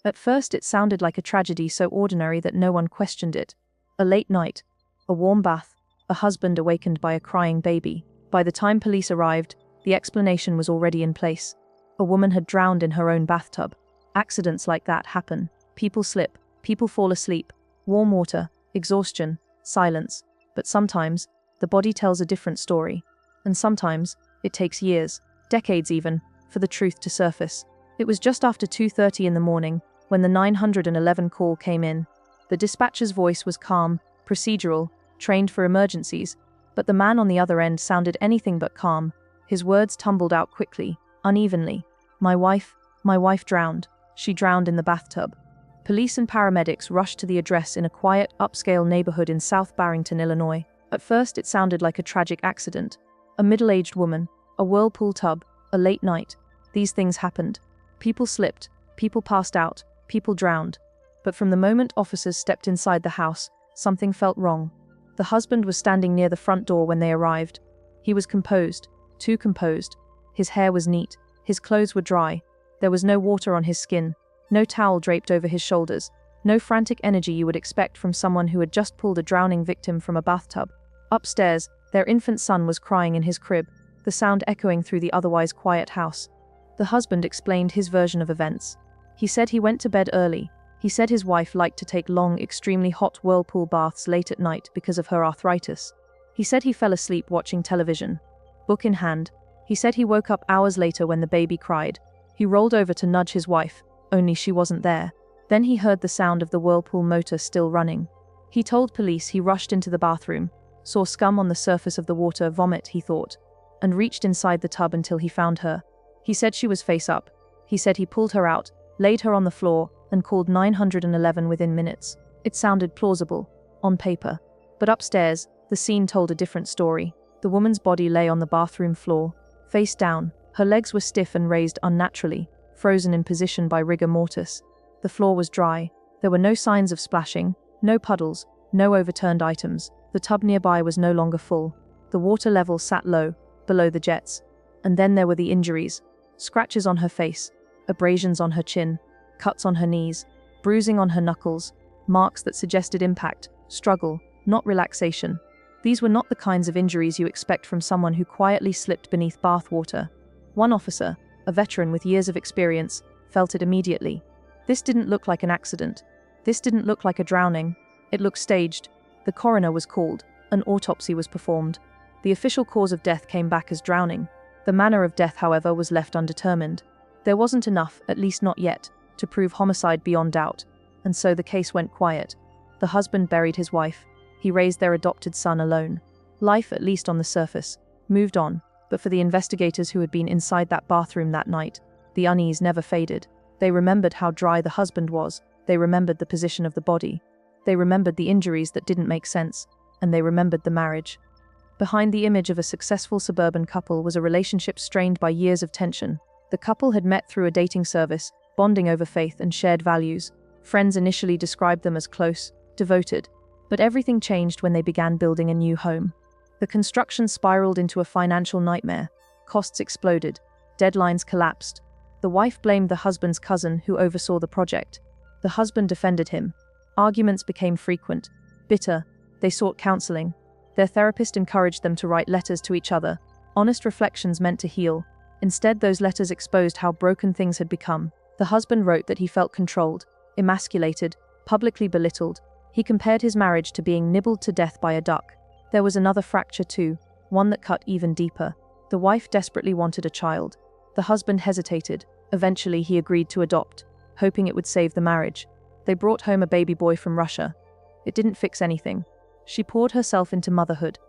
At first it sounded like a tragedy so ordinary that no one questioned it. A late night, a warm bath, a husband awakened by a crying baby. By the time police arrived, the explanation was already in place. A woman had drowned in her own bathtub. Accidents like that happen. People slip, people fall asleep, warm water, exhaustion, silence. But sometimes, the body tells a different story. And sometimes, it takes years, decades even, for the truth to surface. It was just after 2:30 in the morning, when the 911 call came in. The dispatcher's voice was calm, procedural, trained for emergencies, but the man on the other end sounded anything but calm. His words tumbled out quickly, unevenly. My wife drowned. She drowned in the bathtub." Police and paramedics rushed to the address in a quiet, upscale neighborhood in South Barrington, Illinois. At first it sounded like a tragic accident. A middle-aged woman, a whirlpool tub, a late night. These things happened. People slipped, people passed out, people drowned. But from the moment officers stepped inside the house, something felt wrong. The husband was standing near the front door when they arrived. He was composed, too composed. His hair was neat, his clothes were dry. There was no water on his skin, no towel draped over his shoulders, no frantic energy you would expect from someone who had just pulled a drowning victim from a bathtub. Upstairs, their infant son was crying in his crib, the sound echoing through the otherwise quiet house. The husband explained his version of events. He said he went to bed early. He said his wife liked to take long, extremely hot whirlpool baths late at night because of her arthritis. He said he fell asleep watching television, book in hand. He said he woke up hours later when the baby cried. He rolled over to nudge his wife, only she wasn't there. Then he heard the sound of the whirlpool motor still running. He told police he rushed into the bathroom, saw scum on the surface of the water, vomit, he thought, and reached inside the tub until he found her. He said she was face up. He said he pulled her out, laid her on the floor, and called 911 within minutes. It sounded plausible, on paper. But upstairs, the scene told a different story. The woman's body lay on the bathroom floor, face down. Her legs were stiff and raised unnaturally, frozen in position by rigor mortis. The floor was dry. There were no signs of splashing, no puddles, no overturned items. The tub nearby was no longer full. The water level sat low, below the jets. And then there were the injuries. Scratches on her face, abrasions on her chin, cuts on her knees, bruising on her knuckles, marks that suggested impact, struggle, not relaxation. These were not the kinds of injuries you expect from someone who quietly slipped beneath bath water. One officer, a veteran with years of experience, felt it immediately. This didn't look like an accident. This didn't look like a drowning. It looked staged. The coroner was called. An autopsy was performed. The official cause of death came back as drowning. The manner of death, however, was left undetermined. There wasn't enough, at least not yet, to prove homicide beyond doubt, and so the case went quiet. The husband buried his wife. He raised their adopted son alone. Life, at least on the surface, moved on, but for the investigators who had been inside that bathroom that night, the unease never faded. They remembered how dry the husband was. They remembered the position of the body. They remembered the injuries that didn't make sense, and they remembered the marriage. Behind the image of a successful suburban couple was a relationship strained by years of tension. The couple had met through a dating service, bonding over faith and shared values. Friends initially described them as close, devoted, but everything changed when they began building a new home. The construction spiraled into a financial nightmare. Costs exploded. Deadlines collapsed. The wife blamed the husband's cousin who oversaw the project. The husband defended him. Arguments became frequent, bitter. They sought counseling. Their therapist encouraged them to write letters to each other, honest reflections meant to heal. Instead, those letters exposed how broken things had become. The husband wrote that he felt controlled, emasculated, publicly belittled. He compared his marriage to being nibbled to death by a duck. There was another fracture too, one that cut even deeper. The wife desperately wanted a child. The husband hesitated. Eventually, he agreed to adopt, hoping it would save the marriage. They brought home a baby boy from Russia. It didn't fix anything. She poured herself into motherhood.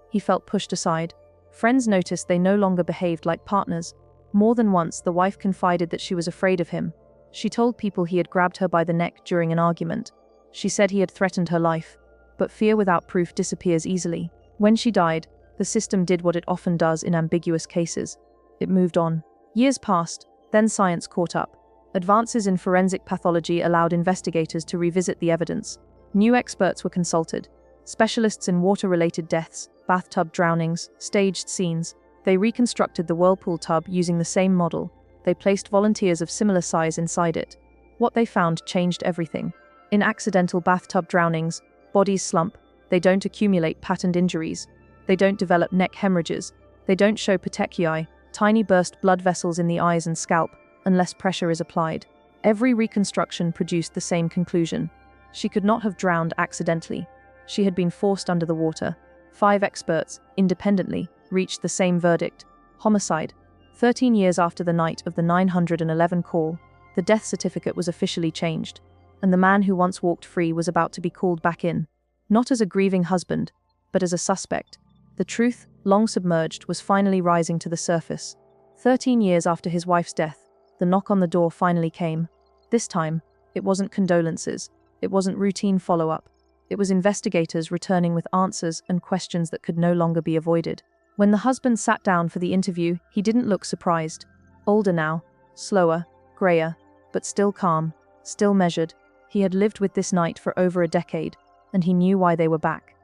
He felt pushed aside. Friends noticed they no longer behaved like partners. More than once, the wife confided that she was afraid of him. She told people he had grabbed her by the neck during an argument. She said he had threatened her life. But fear without proof disappears easily. When she died, the system did what it often does in ambiguous cases. It moved on. Years passed, then science caught up. Advances in forensic pathology allowed investigators to revisit the evidence. New experts were consulted. Specialists in water-related deaths, bathtub drownings, staged scenes. They reconstructed the whirlpool tub using the same model. They placed volunteers of similar size inside it. What they found changed everything. In accidental bathtub drownings, bodies slump, they don't accumulate patterned injuries, they don't develop neck hemorrhages, they don't show petechiae, tiny burst blood vessels in the eyes and scalp, unless pressure is applied. Every reconstruction produced the same conclusion. She could not have drowned accidentally. She had been forced under the water. 5 experts, independently, reached the same verdict: homicide. 13 years after the night of the 911 call, the death certificate was officially changed, and the man who once walked free was about to be called back in, not as a grieving husband, but as a suspect. The truth, long submerged, was finally rising to the surface. 13 years after his wife's death, the knock on the door finally came. This time, it wasn't condolences, it wasn't routine follow-up. It was investigators returning with answers and questions that could no longer be avoided. When the husband sat down for the interview, he didn't look surprised. Older now, slower, grayer, but still calm, still measured. He had lived with this night for over a decade, and he knew why they were back.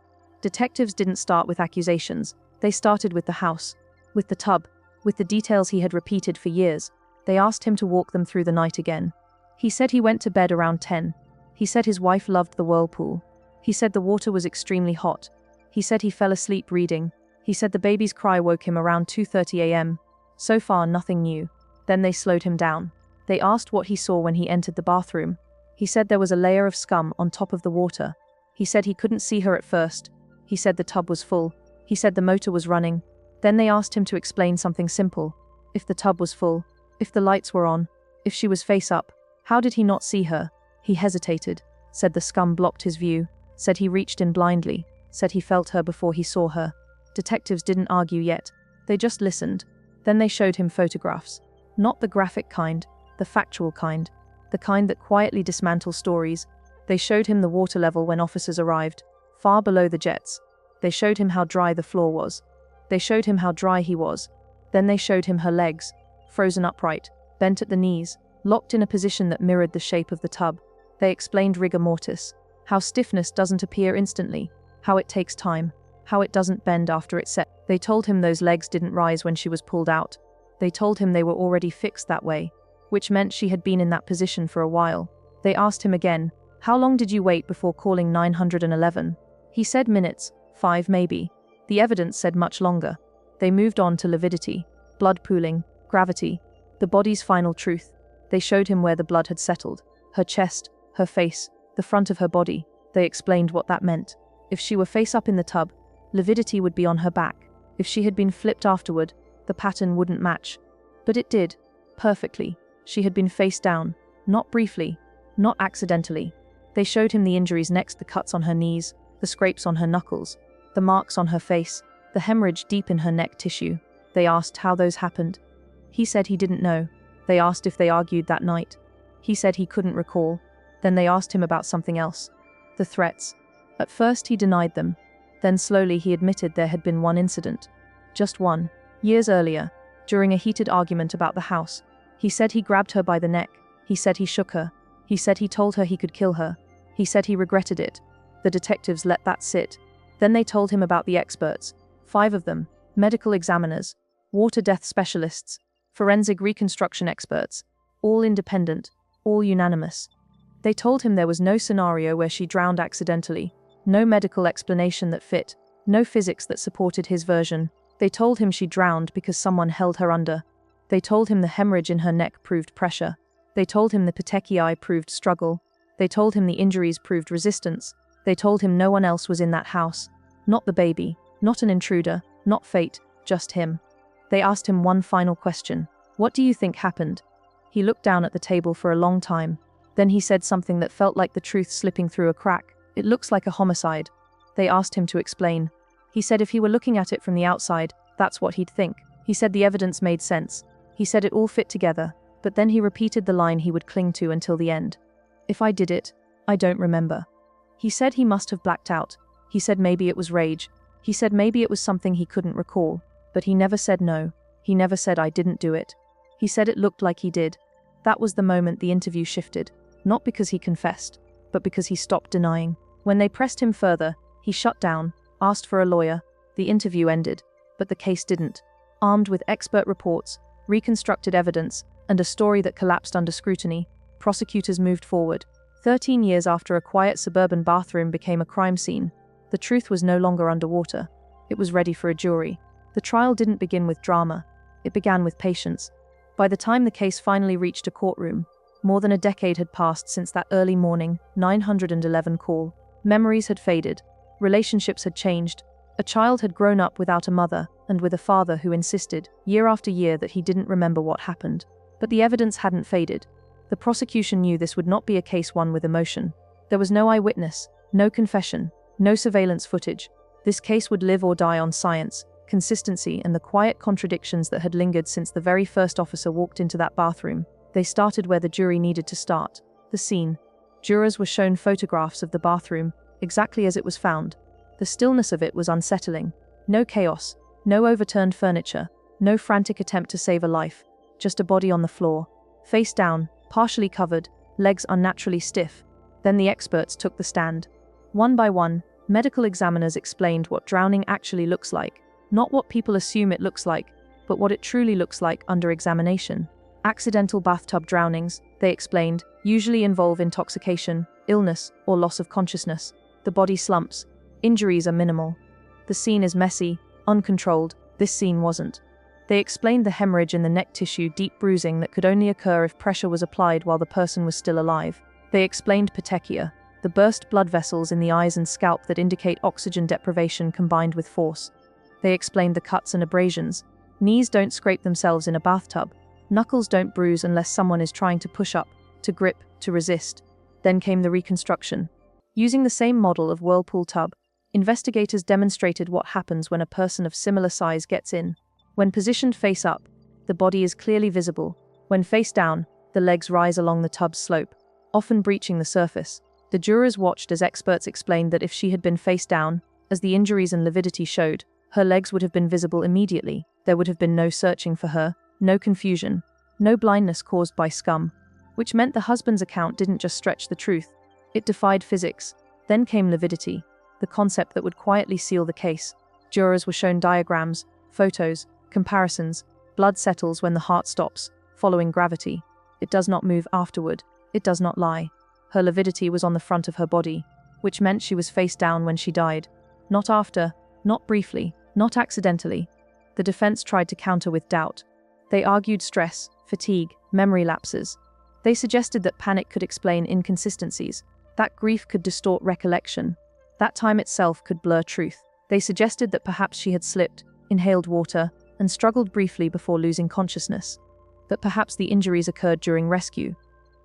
Detectives didn't start with accusations. They started with the house, with the tub, with the details he had repeated for years. They asked him to walk them through the night again. He said he went to bed around 10. He said his wife loved the whirlpool. He said the water was extremely hot. He said he fell asleep reading. He said the baby's cry woke him around 2:30 a.m. So far, nothing new. Then they slowed him down. They asked what he saw when he entered the bathroom. He said there was a layer of scum on top of the water. He said he couldn't see her at first. He said the tub was full. He said the motor was running. Then they asked him to explain something simple. If the tub was full, if the lights were on, if she was face up, how did he not see her? He hesitated, said the scum blocked his view, said he reached in blindly, said he felt her before he saw her. Detectives didn't argue yet. They just listened. Then they showed him photographs. Not the graphic kind, the factual kind, the kind that quietly dismantles stories. They showed him the water level when officers arrived, far below the jets. They showed him how dry the floor was. They showed him how dry he was. Then they showed him her legs, frozen upright, bent at the knees, locked in a position that mirrored the shape of the tub. They explained rigor mortis, how stiffness doesn't appear instantly, how it takes time, how it doesn't bend after it's set. They told him those legs didn't rise when she was pulled out. They told him they were already fixed that way, which meant she had been in that position for a while. They asked him again, how long did you wait before calling 911? He said minutes, 5 maybe. The evidence said much longer. They moved on to lividity, blood pooling, gravity, the body's final truth. They showed him where the blood had settled, her chest, her face, the front of her body. They explained what that meant. If she were face up in the tub, lividity would be on her back. If she had been flipped afterward, the pattern wouldn't match. But it did, perfectly. She had been face down, not briefly, not accidentally. They showed him the injuries next: the cuts on her knees, the scrapes on her knuckles, the marks on her face, the hemorrhage deep in her neck tissue. They asked how those happened. He said he didn't know. They asked if they argued that night. He said he couldn't recall. Then they asked him about something else. The threats. At first he denied them. Then slowly he admitted there had been one incident. Just one. Years earlier, during a heated argument about the house. He said he grabbed her by the neck. He said he shook her. He said he told her he could kill her. He said he regretted it. The detectives let that sit. Then they told him about the experts. 5 of them, medical examiners, water death specialists, forensic reconstruction experts, all independent, all unanimous. They told him there was no scenario where she drowned accidentally, no medical explanation that fit, no physics that supported his version. They told him she drowned because someone held her under. They told him the hemorrhage in her neck proved pressure. They told him the petechiae proved struggle. They told him the injuries proved resistance. They told him no one else was in that house. Not the baby, not an intruder, not fate, just him. They asked him one final question. What do you think happened? He looked down at the table for a long time. Then he said something that felt like the truth slipping through a crack. It looks like a homicide. They asked him to explain. He said if he were looking at it from the outside, that's what he'd think. He said the evidence made sense. He said it all fit together, but then he repeated the line he would cling to until the end. If I did it, I don't remember. He said he must have blacked out. He said maybe it was rage. He said maybe it was something he couldn't recall, but he never said no. He never said I didn't do it. He said it looked like he did. That was the moment the interview shifted, not because he confessed, but because he stopped denying. When they pressed him further, he shut down, asked for a lawyer. The interview ended, but the case didn't. Armed with expert reports, reconstructed evidence, and a story that collapsed under scrutiny, prosecutors moved forward. 13 years after a quiet suburban bathroom became a crime scene, the truth was no longer underwater. It was ready for a jury. The trial didn't begin with drama. It began with patience. By the time the case finally reached a courtroom, more than a decade had passed since that early morning, 911 call. Memories had faded. Relationships had changed. A child had grown up without a mother, and with a father who insisted, year after year, that he didn't remember what happened. But the evidence hadn't faded. The prosecution knew this would not be a case won with emotion. There was no eyewitness, no confession, no surveillance footage. This case would live or die on science, consistency, and the quiet contradictions that had lingered since the very first officer walked into that bathroom. They started where the jury needed to start: the scene. Jurors were shown photographs of the bathroom, exactly as it was found. The stillness of it was unsettling. No chaos, no overturned furniture, no frantic attempt to save a life. Just a body on the floor, face down, partially covered, legs unnaturally stiff. Then the experts took the stand. One by one, medical examiners explained what drowning actually looks like. Not what people assume it looks like, but what it truly looks like under examination. Accidental bathtub drownings, they explained, usually involve intoxication, illness, or loss of consciousness. The body slumps. Injuries are minimal. The scene is messy, uncontrolled. This scene wasn't. They explained the hemorrhage in the neck tissue, deep bruising that could only occur if pressure was applied while the person was still alive. They explained petechia, the burst blood vessels in the eyes and scalp that indicate oxygen deprivation combined with force. They explained the cuts and abrasions. Knees don't scrape themselves in a bathtub. Knuckles don't bruise unless someone is trying to push up, to grip, to resist. Then came the reconstruction. Using the same model of whirlpool tub, investigators demonstrated what happens when a person of similar size gets in. When positioned face up, the body is clearly visible. When face down, the legs rise along the tub's slope, often breaching the surface. The jurors watched as experts explained that if she had been face down, as the injuries and lividity showed, her legs would have been visible immediately. There would have been no searching for her, no confusion, no blindness caused by scum. Which meant the husband's account didn't just stretch the truth. It defied physics. Then came lividity, the concept that would quietly seal the case. Jurors were shown diagrams, photos, comparisons. Blood settles when the heart stops, following gravity. It does not move afterward. It does not lie. Her lividity was on the front of her body, which meant she was face down when she died. Not after, not briefly, not accidentally. The defense tried to counter with doubt. They argued stress, fatigue, memory lapses. They suggested that panic could explain inconsistencies, that grief could distort recollection, that time itself could blur truth. They suggested that perhaps she had slipped, inhaled water, and struggled briefly before losing consciousness. That perhaps the injuries occurred during rescue.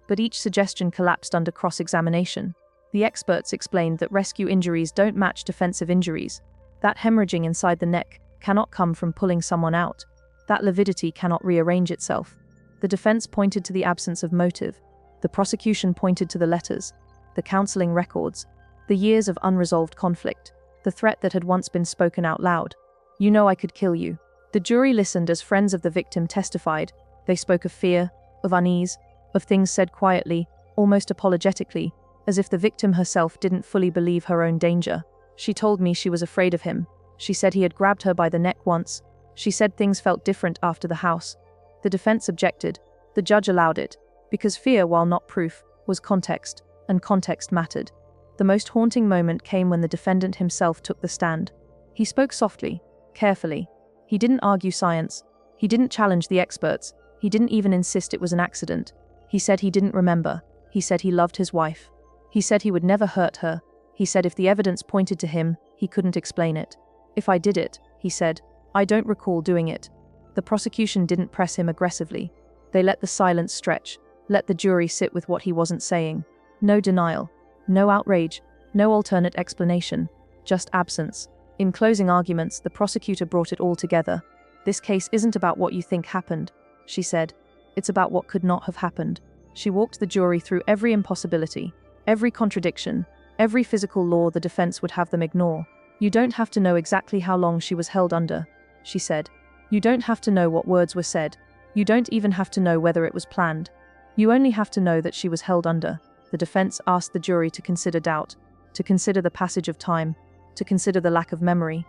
But each suggestion collapsed under cross-examination. The experts explained that rescue injuries don't match defensive injuries. That hemorrhaging inside the neck cannot come from pulling someone out. That lividity cannot rearrange itself. The defense pointed to the absence of motive. The prosecution pointed to the letters, the counseling records, the years of unresolved conflict, the threat that had once been spoken out loud. "You know I could kill you." The jury listened as friends of the victim testified. They spoke of fear, of unease, of things said quietly, almost apologetically, as if the victim herself didn't fully believe her own danger. "She told me she was afraid of him. She said he had grabbed her by the neck once. She said things felt different after the house." The defense objected. The judge allowed it, because fear, while not proof, was context, and context mattered. The most haunting moment came when the defendant himself took the stand. He spoke softly, carefully. He didn't argue science. He didn't challenge the experts. He didn't even insist it was an accident. He said he didn't remember. He said he loved his wife. He said he would never hurt her. He said if the evidence pointed to him, he couldn't explain it. "If I did it," he said, "I don't recall doing it." The prosecution didn't press him aggressively. They let the silence stretch, let the jury sit with what he wasn't saying. No denial, no outrage, no alternate explanation, just absence. In closing arguments, the prosecutor brought it all together. "This case isn't about what you think happened," she said. "It's about what could not have happened." She walked the jury through every impossibility, every contradiction, every physical law the defense would have them ignore. "You don't have to know exactly how long she was held under," she said. "You don't have to know what words were said. You don't even have to know whether it was planned. You only have to know that she was held under." The defense asked the jury to consider doubt, to consider the passage of time, to consider the lack of memory.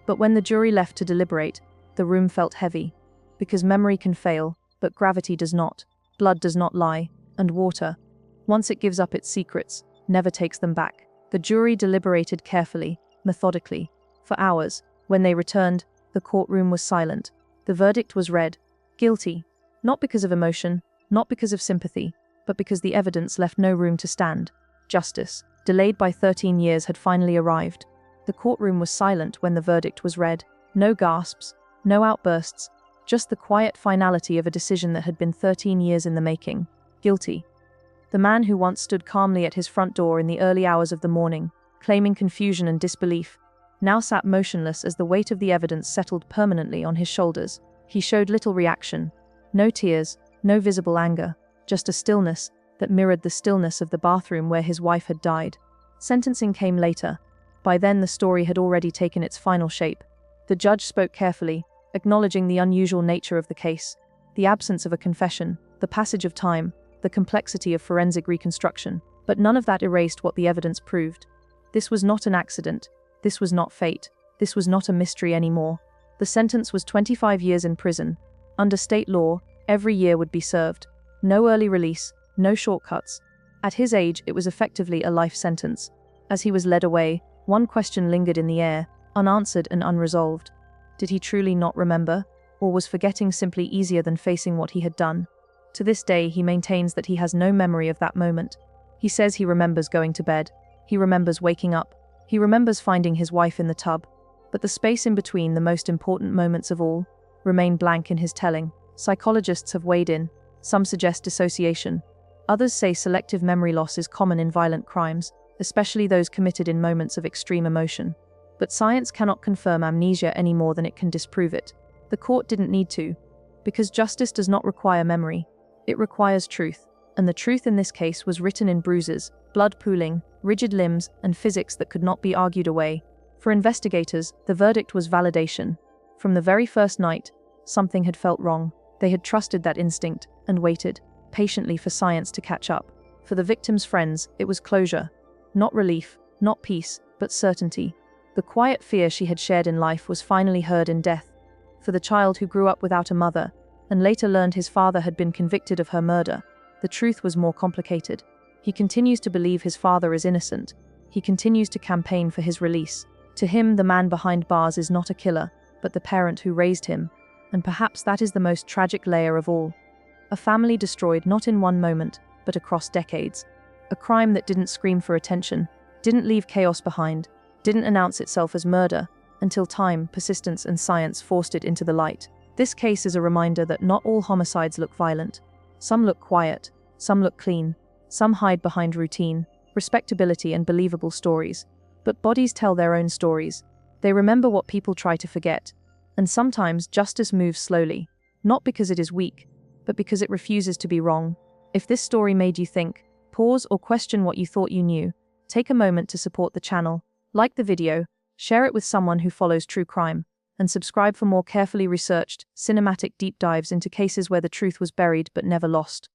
But when the jury left to deliberate, the room felt heavy. Because memory can fail, but gravity does not. Blood does not lie, and water. Once it gives up its secrets, never takes them back. The jury deliberated carefully, methodically. For hours. When they returned, the courtroom was silent. The verdict was read. Guilty. Not because of emotion, not because of sympathy, but because the evidence left no room to stand. Justice, delayed by 13 years, had finally arrived. The courtroom was silent when the verdict was read. No gasps, no outbursts, just the quiet finality of a decision that had been 13 years in the making. Guilty. The man who once stood calmly at his front door in the early hours of the morning, claiming confusion and disbelief, now sat motionless as the weight of the evidence settled permanently on his shoulders. He showed little reaction. No tears, no visible anger, just a stillness that mirrored the stillness of the bathroom where his wife had died. Sentencing came later. By then the story had already taken its final shape. The judge spoke carefully, acknowledging the unusual nature of the case, the absence of a confession, the passage of time, the complexity of forensic reconstruction. But none of that erased what the evidence proved. This was not an accident. This was not fate. This was not a mystery anymore. The sentence was 25 years in prison. Under state law, every year would be served. No early release, no shortcuts. At his age, it was effectively a life sentence. As he was led away, one question lingered in the air, unanswered and unresolved. Did he truly not remember, or was forgetting simply easier than facing what he had done? To this day, he maintains that he has no memory of that moment. He says he remembers going to bed. He remembers waking up. He remembers finding his wife in the tub. But the space in between, the most important moments of all, remain blank in his telling. Psychologists have weighed in. Some suggest dissociation. Others say selective memory loss is common in violent crimes, especially those committed in moments of extreme emotion. But science cannot confirm amnesia any more than it can disprove it. The court didn't need to, because justice does not require memory. It requires truth, and the truth in this case was written in bruises, blood pooling, rigid limbs, and physics that could not be argued away. For investigators, the verdict was validation. From the very first night, something had felt wrong. They had trusted that instinct and waited patiently for science to catch up. For the victim's friends, it was closure. Not relief, not peace, but certainty. The quiet fear she had shared in life was finally heard in death. For the child who grew up without a mother, and later learned his father had been convicted of her murder, the truth was more complicated. He continues to believe his father is innocent. He continues to campaign for his release. To him, the man behind bars is not a killer, but the parent who raised him. And perhaps that is the most tragic layer of all. A family destroyed not in one moment, but across decades. A crime that didn't scream for attention, didn't leave chaos behind, didn't announce itself as murder, until time, persistence, and science forced it into the light. This case is a reminder that not all homicides look violent. Some look quiet, some look clean, some hide behind routine, respectability, and believable stories. But bodies tell their own stories. They remember what people try to forget. And sometimes justice moves slowly, not because it is weak, but because it refuses to be wrong. If this story made you think, pause, or question what you thought you knew, take a moment to support the channel, like the video, share it with someone who follows true crime, and subscribe for more carefully researched, cinematic deep dives into cases where the truth was buried but never lost.